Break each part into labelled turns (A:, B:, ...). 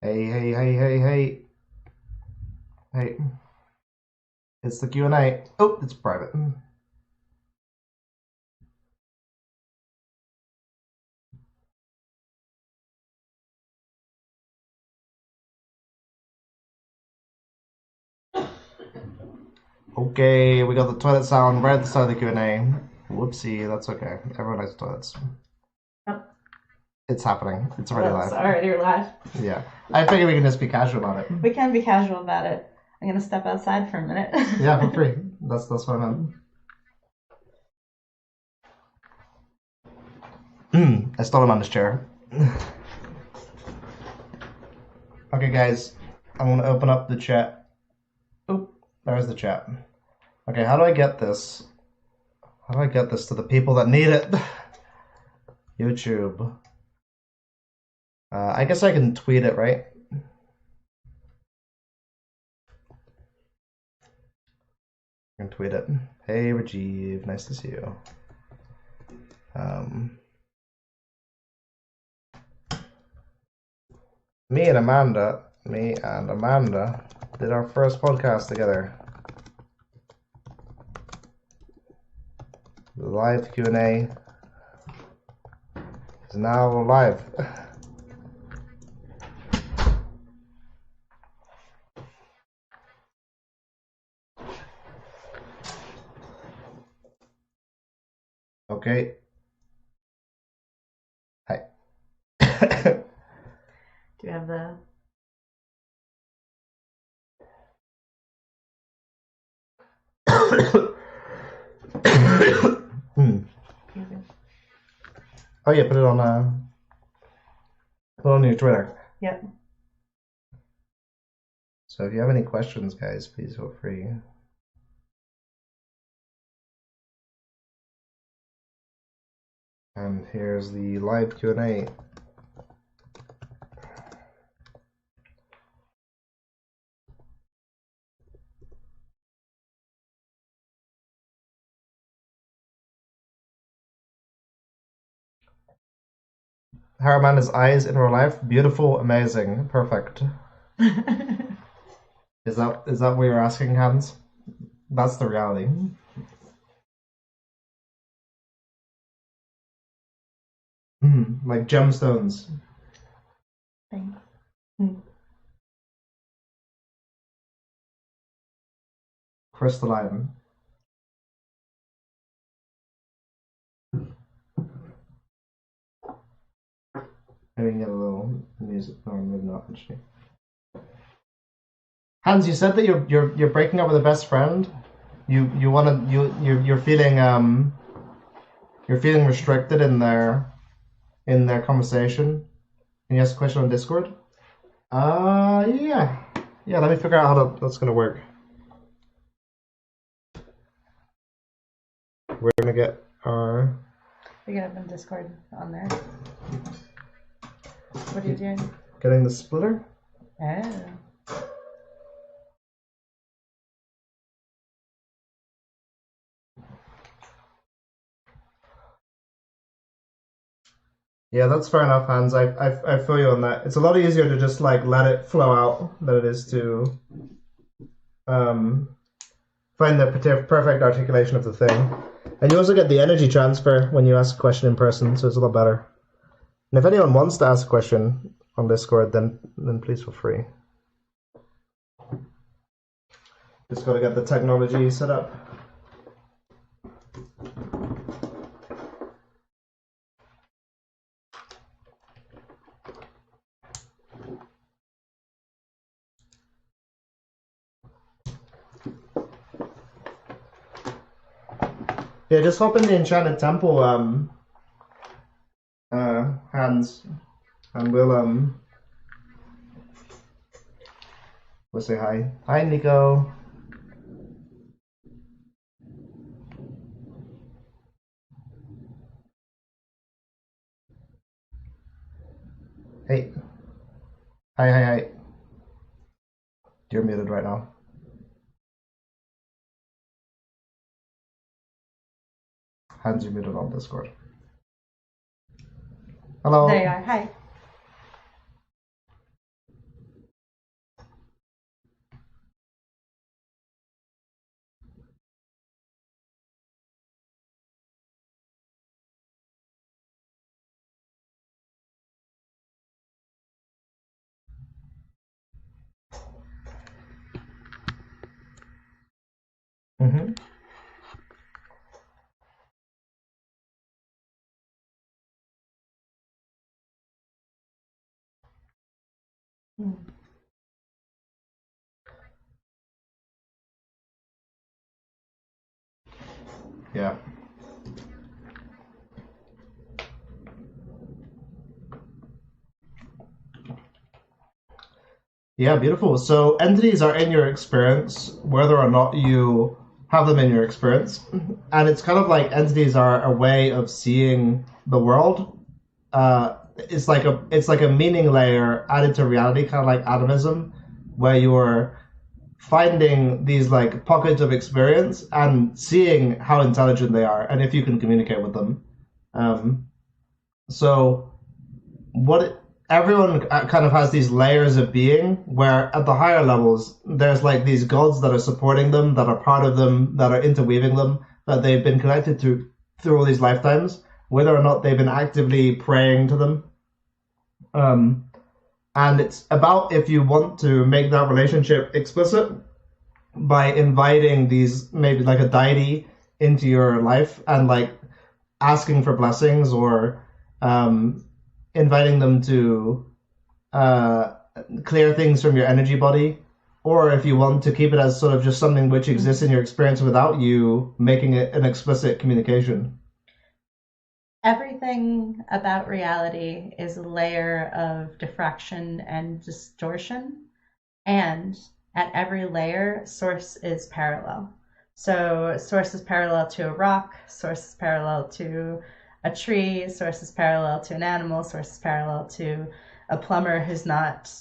A: Hey, hey, hey, hey, hey. Hey. It's the Q&A. Oh, it's private. Okay, we got the toilet sound right at the start of the Q&A. Whoopsie, that's okay. Everyone likes toilets.
B: Oh.
A: It's happening. It's already
B: Well,
A: live.
B: it's already live.
A: Yeah. I figure we can just be casual about it.
B: We can be casual about it. I'm gonna step outside for a minute.
A: Yeah, for free. That's what I meant. I stole him on his chair. Okay, guys. I'm gonna open up the chat. Oop, there's the chat. Okay, how do I get this? How do I get this to the people that need it? YouTube. I guess I can tweet it, right? I can tweet it. Hey, Rajiv, nice to see you. Me and Amanda did our first podcast together. The live Q&A is now live. Okay. Hi.
B: Do you have the...
A: Oh yeah, put it on your Twitter.
B: Yep.
A: So if you have any questions, guys, please feel free. And here's the live Q&A. How are Amanda's eyes in real life? Beautiful, amazing, perfect. Is that what you're asking, Hans? That's the reality. Like gemstones.
B: Thanks.
A: Crystalline. Maybe we can get a little music. No, maybe not actually. Hans, you said that you're breaking up with a best friend. You're feeling restricted in their conversation. Can you ask a question on Discord? Yeah. Yeah, let me figure out how that's gonna work. We're gonna get our...
B: We get up in Discord on there. What are you doing?
A: Getting the splitter?
B: Oh.
A: Yeah, that's fair enough, Hans. I feel you on that. It's a lot easier to just like let it flow out than it is to find the perfect articulation of the thing. And you also get the energy transfer when you ask a question in person, so it's a lot better. And if anyone wants to ask a question on Discord, then please feel free. Just got to get the technology set up. Yeah, just hop in the Enchanted Temple, Hans, and we'll say hi. Hi, Nico. Hey. Hi. You're muted right now. Hans, you're muted on Discord. Hello.
B: There you are. Hi.
A: Mm-hmm.
B: Mm.
A: Yeah. Yeah, beautiful. So entities are in your experience, whether or not you have them in your experience. And it's kind of like entities are a way of seeing the world. It's like a meaning layer added to reality, kind of like atomism, where you're finding these like pockets of experience and seeing how intelligent they are and if you can communicate with them. Um, so everyone kind of has these layers of being where at the higher levels there's like these gods that are supporting them, that are part of them, that are interweaving them, that they've been connected to through all these lifetimes, whether or not they've been actively praying to them. um, and it's about if you want to make that relationship explicit by inviting these, maybe like a deity into your life and like asking for blessings, or um, inviting them to uh, clear things from your energy body, or if you want to keep it as sort of just something which exists in your experience without you making it an explicit communication.
B: Everything about reality is a layer of diffraction and distortion, and at every layer, source is parallel. So source is parallel to a rock, source is parallel to a tree, source is parallel to an animal, source is parallel to a plumber who's not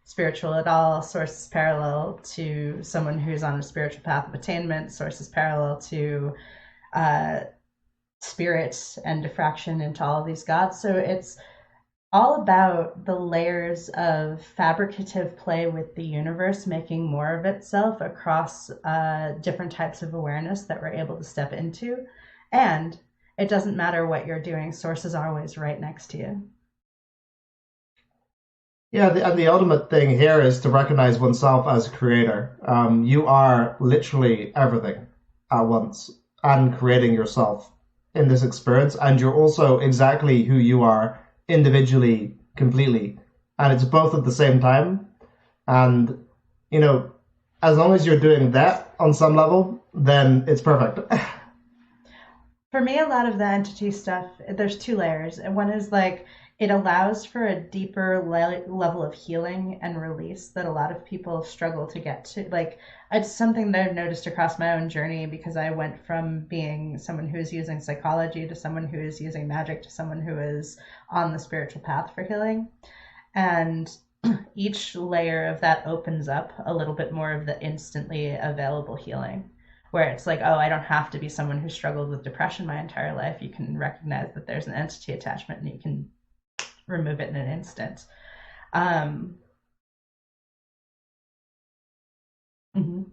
B: spiritual at all, source is parallel to someone who's on a spiritual path of attainment, source is parallel to uh, spirit and diffraction into all of these gods. So it's all about the layers of fabricative play with the universe, making more of itself across different types of awareness that we're able to step into. And it doesn't matter what you're doing, source is always right next to you.
A: Yeah, and the ultimate thing here is to recognize oneself as a creator. You are literally everything at once and creating yourself in this experience, and you're also exactly who you are individually, completely. And it's both at the same time. And, you know, as long as you're doing that on some level, then it's perfect.
B: For me, a lot of the entity stuff, there's two layers. And one is like it allows for a deeper level of healing and release that a lot of people struggle to get to. Like, it's something that I've noticed across my own journey because I went from being someone who is using psychology to someone who is using magic to someone who is on the spiritual path for healing. And each layer of that opens up a little bit more of the instantly available healing, where it's like, oh, I don't have to be someone who struggled with depression my entire life. You can recognize that there's an entity attachment and you can remove it in an instant. Um, mhm.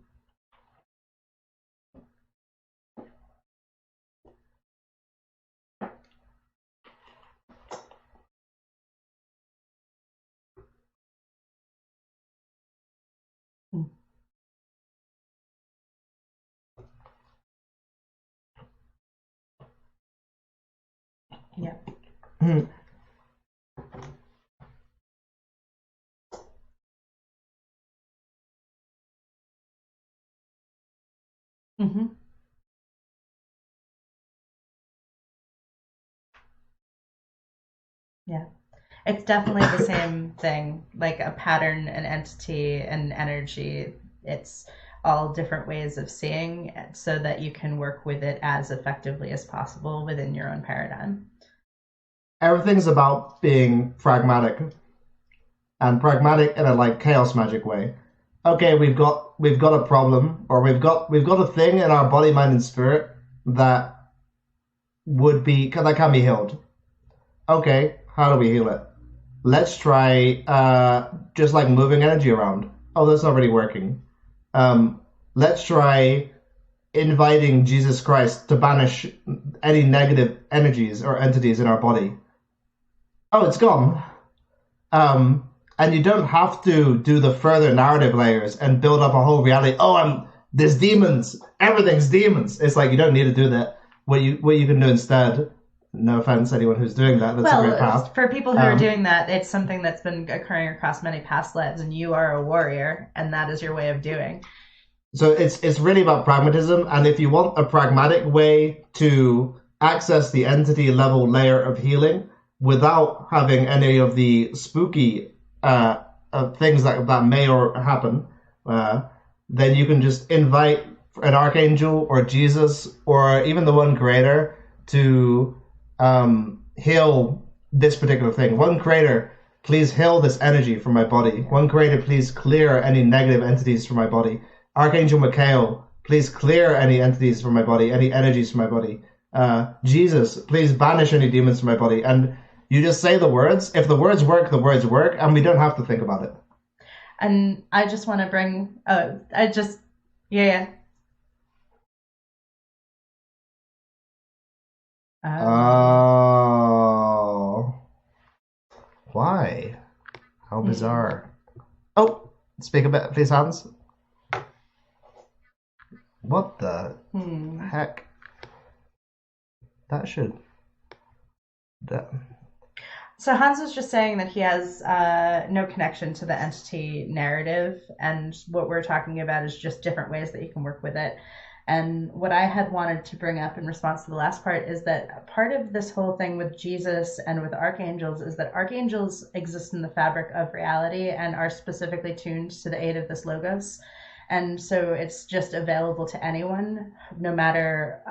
B: Yeah. Hmm. Yeah. It's definitely the same thing, like a pattern, an entity, an energy. It's all different ways of seeing it so that you can work with it as effectively as possible within your own paradigm.
A: Everything's about being pragmatic, and pragmatic in a like chaos magic way. Okay, we've got a problem, or we've got a thing in our body, mind, and spirit that that can be healed. Okay, how do we heal it? Let's try just like moving energy around. Oh, that's not really working. Um, let's try inviting Jesus Christ to banish any negative energies or entities in our body. Oh, it's gone. Um, and you don't have to do the further narrative layers and build up a whole reality. Oh, there's demons everything's demons. It's like you don't need to do that. What you can do instead. No offense, anyone who's doing that. That's a great path.
B: For people who are doing that, it's something that's been occurring across many past lives, and you are a warrior, and that is your way of doing.
A: So it's really about pragmatism, and if you want a pragmatic way to access the entity level layer of healing without having any of the spooky things that may or happen, then you can just invite an archangel or Jesus or even the one creator to heal this particular thing. One creator, please heal this energy from my body. One creator, please clear any negative entities from my body. Archangel Michael, please clear any entities from my body, any energies from my body. Jesus, please banish any demons from my body. And you just say the words. If the words work, and we don't have to think about it.
B: And I just want to bring, yeah.
A: Oh. Why? How bizarre. Oh, speak a bit, please, Hans. What the heck? That should...
B: So Hans was just saying that he has no connection to the entity narrative, and what we're talking about is just different ways that you can work with it. And what I had wanted to bring up in response to the last part is that part of this whole thing with Jesus and with archangels is that archangels exist in the fabric of reality and are specifically tuned to the aid of this logos. And so it's just available to anyone, no matter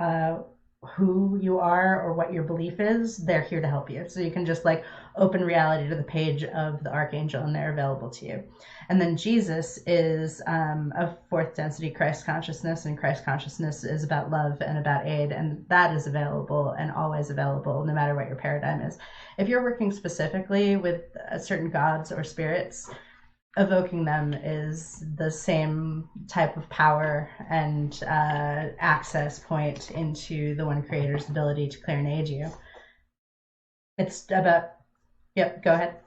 B: who you are or what your belief is. They're here to help you. So you can just like open reality to the page of the archangel and they're available to you. And then Jesus is a fourth density Christ consciousness, and Christ consciousness is about love and about aid, and that is available and always available no matter what your paradigm is. If you're working specifically with certain gods or spirits, evoking them is the same type of power and access point into the one creator's ability to clear and aid you. It's about... Yep, go ahead.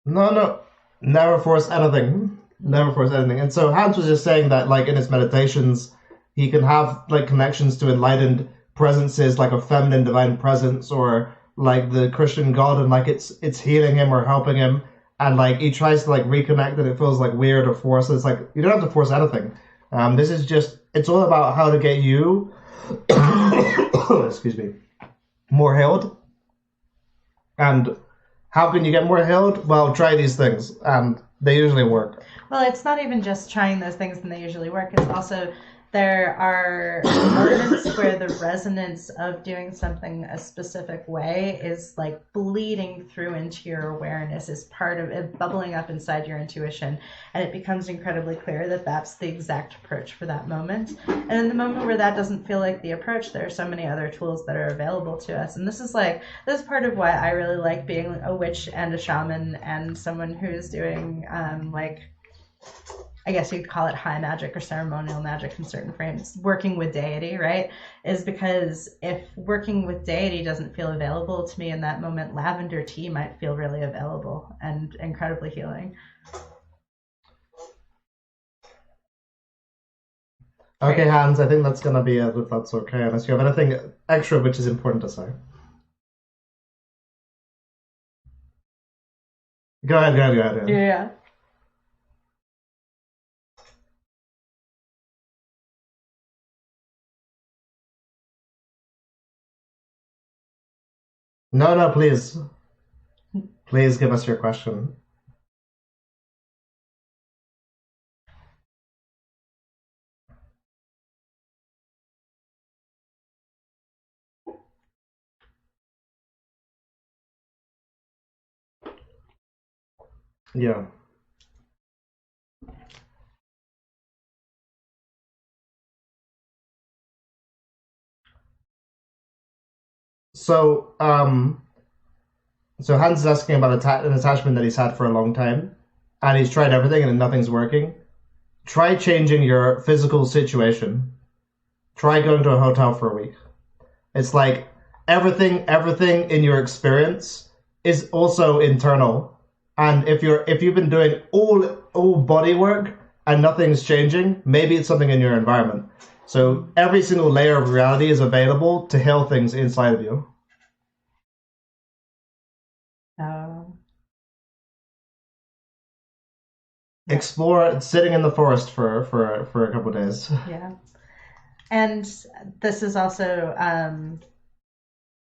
A: No, never force anything. Never force anything. And so Hans was just saying that, like, in his meditations, he can have, like, connections to enlightened presences, like a feminine divine presence, or, like, the Christian God, and, like, it's healing him or helping him. And, like, he tries to, like, reconnect, and it feels, like, weird or forced. It's like, you don't have to force anything. This is just, it's all about how to get you, excuse me, more healed. And how can you get more healed? Well, try these things, and they usually work.
B: Well, it's not even just trying those things and they usually work. It's also there are moments where the resonance of doing something a specific way is like bleeding through into your awareness, is part of it, bubbling up inside your intuition, and it becomes incredibly clear that that's the exact approach for that moment. And in the moment where that doesn't feel like the approach, there are so many other tools that are available to us. And this is part of why I really like being a witch and a shaman and someone who's doing I guess you'd call it high magic or ceremonial magic in certain frames, working with deity, right? Is because if working with deity doesn't feel available to me in that moment, lavender tea might feel really available and incredibly healing.
A: Okay, Hans, I think that's going to be it, if that's okay, unless you have anything extra which is important to say. Go ahead.
B: Yeah.
A: No, please. Please give us your question. Yeah. So, so Hans is asking about an attachment that he's had for a long time, and he's tried everything and nothing's working. Try changing your physical situation. Try going to a hotel for a week. It's like everything in your experience is also internal. And if you've been doing all body work and nothing's changing, maybe it's something in your environment. So every single layer of reality is available to heal things inside of you.
B: Oh,
A: Explore sitting in the forest for a couple of days.
B: yeah. And this is also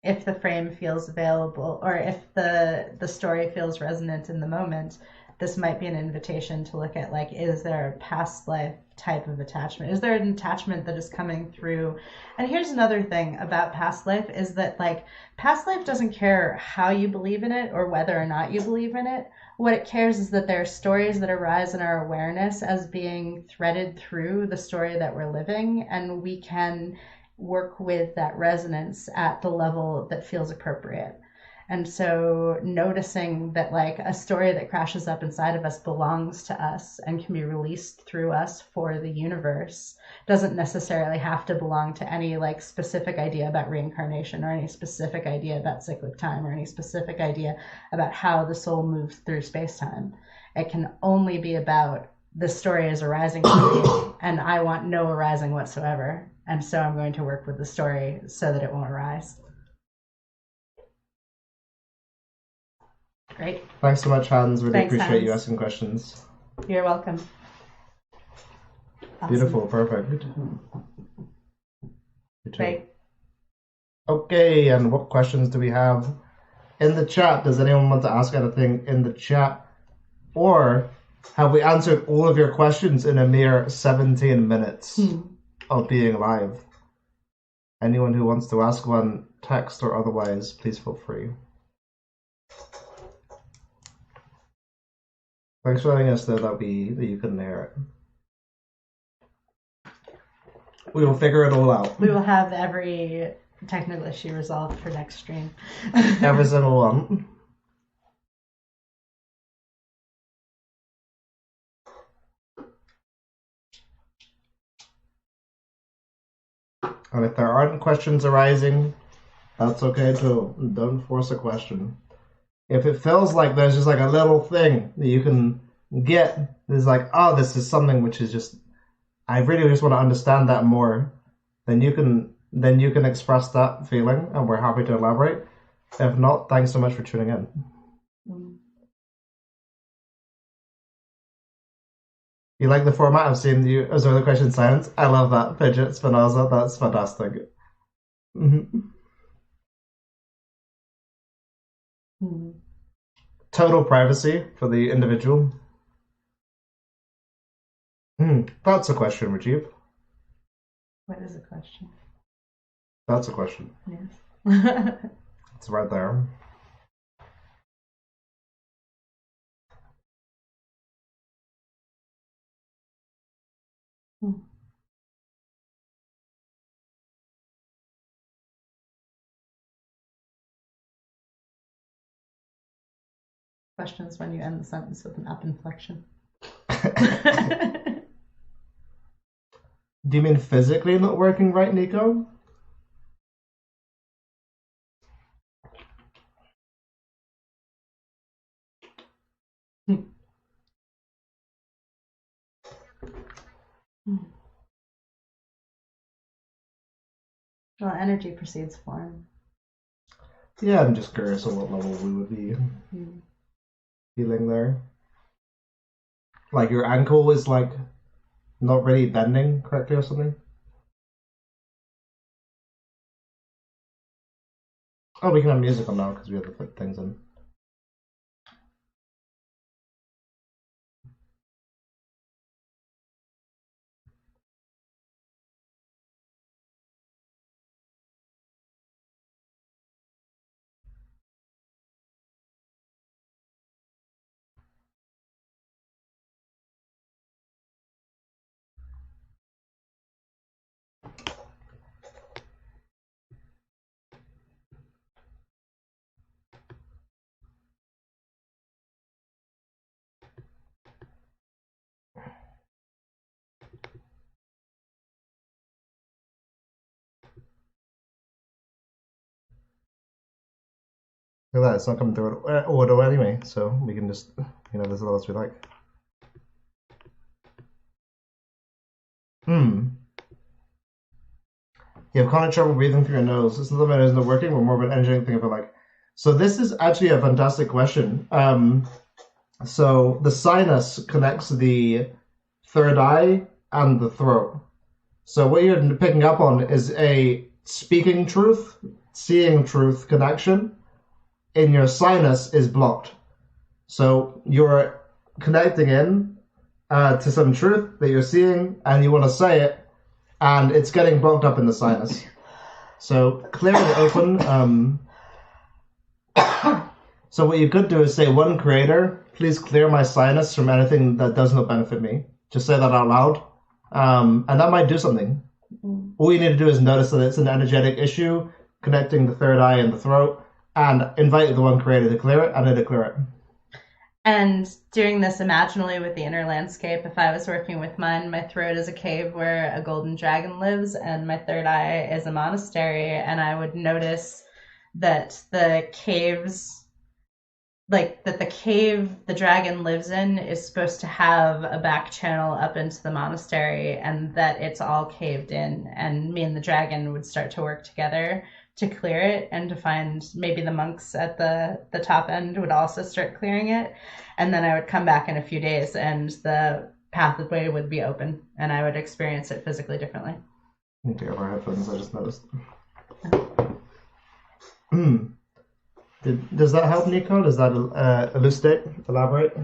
B: if the frame feels available or if the story feels resonant in the moment, this might be an invitation to look at like, is there a past life type of attachment? Is there an attachment that is coming through? And here's another thing about past life is that like past life doesn't care how you believe in it or whether or not you believe in it. What it cares is that there are stories that arise in our awareness as being threaded through the story that we're living, and we can work with that resonance at the level that feels appropriate. And so noticing that like a story that crashes up inside of us belongs to us and can be released through us for the universe doesn't necessarily have to belong to any like specific idea about reincarnation or any specific idea about cyclic time or any specific idea about how the soul moves through space-time. It can only be about this story is arising for me and I want no arising whatsoever. And so I'm going to work with the story so that it won't arise. Great.
A: Thanks so much, Hans. Really
B: Thanks,
A: appreciate you
B: Hans.
A: asking questions.
B: You're welcome. Awesome.
A: Beautiful, perfect.
B: Great.
A: Okay, and what questions do we have in the chat? Does anyone want to ask anything in the chat? Or have we answered all of your questions in a mere 17 minutes of being live? Anyone who wants to ask one, text or otherwise, please feel free. Thanks for letting us know that you couldn't hear it. We will figure it all out.
B: We will have every technical issue resolved for next stream.
A: Every single one. And if there aren't questions arising, that's okay too. Don't force a question. If it feels like there's just like a little thing that you can get, there's like, oh, this is something which is just, I really just want to understand that more, then you can express that feeling, and we're happy to elaborate. If not, thanks so much for tuning in. You like the format of seeing you observe the question in silence? I love that. Fidget Spinoza, that's fantastic. Total privacy for the individual. That's a question, Rajiv.
B: What is a question?
A: That's a question.
B: Yes.
A: It's right there.
B: Questions when you end the sentence with an up inflection.
A: Do you mean physically not working right, Nico?
B: Well, energy precedes form.
A: Yeah, I'm just curious on what level we would be feeling there. Like your ankle is like not really bending correctly or something? Oh, we can have music on now because we have to put things in. Look at that, it's not coming through auto anyway, so we can just, there's a lot else we like. You have chronic trouble breathing through your nose. This is the matter isn't working, but more of an energetic thing of it like. So this is actually a fantastic question. So the sinus connects the third eye and the throat. So what you're picking up on is a speaking truth, seeing truth connection in your sinus is blocked. So you're connecting in to some truth that you're seeing and you want to say it, and it's getting blocked up in the sinus. So clearing it open. So what you could do is say, one creator, please clear my sinus from anything that does not benefit me. Just say that out loud. And that might do something. All you need to do is notice that it's an energetic issue connecting the third eye and the throat, and invite the one creator to clear it, and it'll clear it.
B: And doing this imaginally with the inner landscape, if I was working with mine, my throat is a cave where a golden dragon lives, and my third eye is a monastery, and I would notice that the caves, like that the cave the dragon lives in is supposed to have a back channel up into the monastery, and that it's all caved in, and me and the dragon would start to work together to clear it, and to find maybe the monks at the top end would also start clearing it, and then I would come back in a few days and the pathway would be open and I would experience it physically differently.
A: I need to grab our headphones, I just noticed. Does that help, Nico? Does that elucidate, elaborate?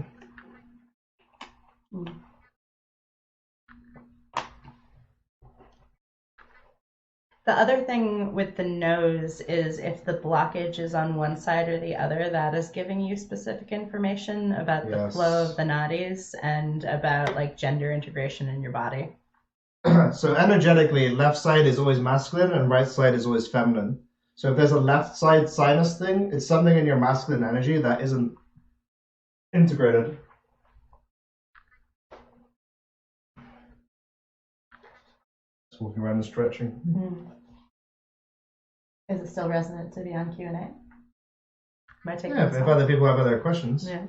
B: The other thing with the nose is if the blockage is on one side or the other, that is giving you specific information about the flow of the nadis and about like gender integration in your body.
A: So energetically, left side is always masculine and right side is always feminine. So if there's a left side sinus thing, it's something in your masculine energy that isn't integrated. Just walking around and stretching.
B: Is it still resonant to be on Q&A?
A: Yeah, if other people have other questions.
B: Yeah.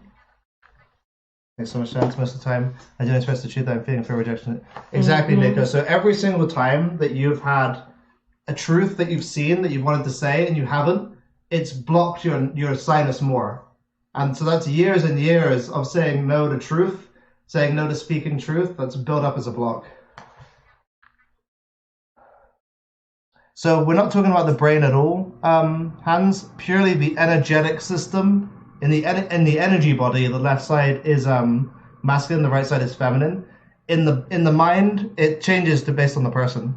A: Makes so much sense most of the time. I didn't express the truth I'm feeling for rejection. Exactly, Nico. So every single time that you've had a truth that you've seen that you wanted to say and you haven't, it's blocked your sinus more. And so that's years and years of saying no to truth, saying no to speaking truth, that's built up as a block. So we're not talking about the brain at all, Hans. Purely the energetic system. In the energy body, the left side is masculine, the right side is feminine. In the mind, it changes based on the person.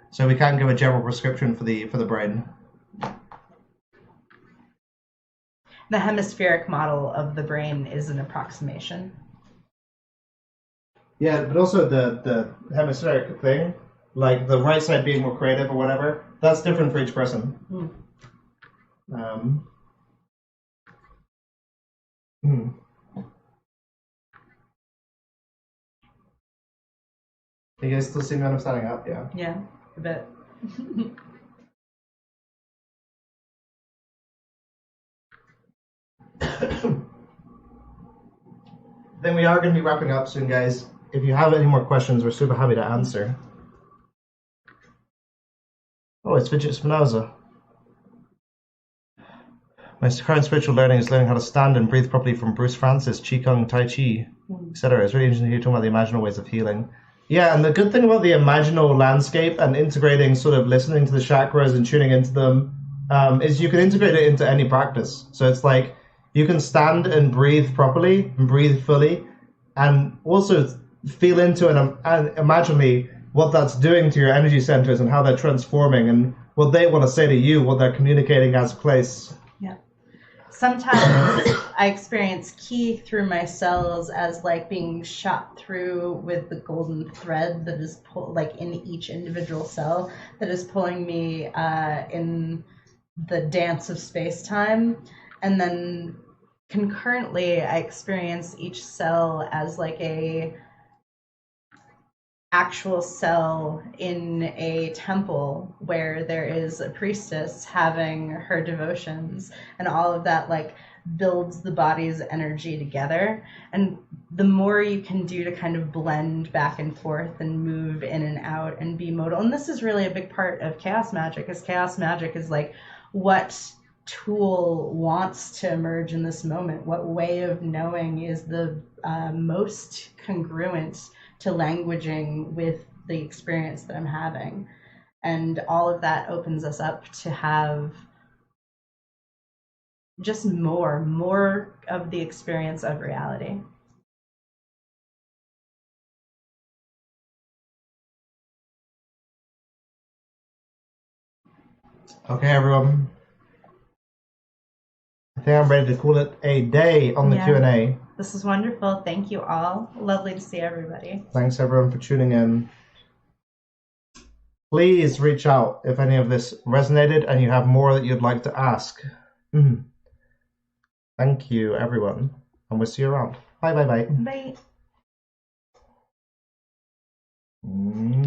A: So we can't give a general prescription for the brain.
B: The hemispheric model of the brain is an approximation.
A: Yeah, but also the hemispheric thing, like the right side being more creative or whatever, that's different for each person. You guys still see me when I'm standing up? Yeah.
B: Yeah, a bit.
A: Then we are going to be wrapping up soon, guys. If you have any more questions, we're super happy to answer. Oh, it's Fidget Spinoza. My current spiritual learning is learning how to stand and breathe properly from Bruce Francis, Qigong, Tai Chi, etc. It's really interesting to hear talking about the imaginal ways of healing. Yeah, and the good thing about the imaginal landscape and integrating, sort of listening to the chakras and tuning into them, is you can integrate it into any practice. So it's like you can stand and breathe properly and breathe fully, and also feel into and imaginally what that's doing to your energy centers and how they're transforming and what they want to say to you, what they're communicating as place.
B: Yeah. Sometimes I experience ki through my cells as like being shot through with the golden thread that is like in each individual cell that is pulling me in the dance of space-time. And then concurrently I experience each cell as like a actual cell in a temple where there is a priestess having her devotions, and all of that like builds the body's energy together. And the more you can do to kind of blend back and forth and move in and out and be modal, and this is really a big part of chaos magic, is chaos magic is like what tool wants to emerge in this moment, what way of knowing is the most congruent to languaging with the experience that I'm having. And all of that opens us up to have just more of the experience of reality.
A: Okay, everyone. I think I'm ready to call it a day on the
B: Yeah.
A: Q&A.
B: This is wonderful. Thank you all. Lovely to see everybody.
A: Thanks, everyone, for tuning in. Please reach out if any of this resonated and you have more that you'd like to ask. Thank you, everyone, and we'll see you around. Bye, bye, bye.
B: Bye.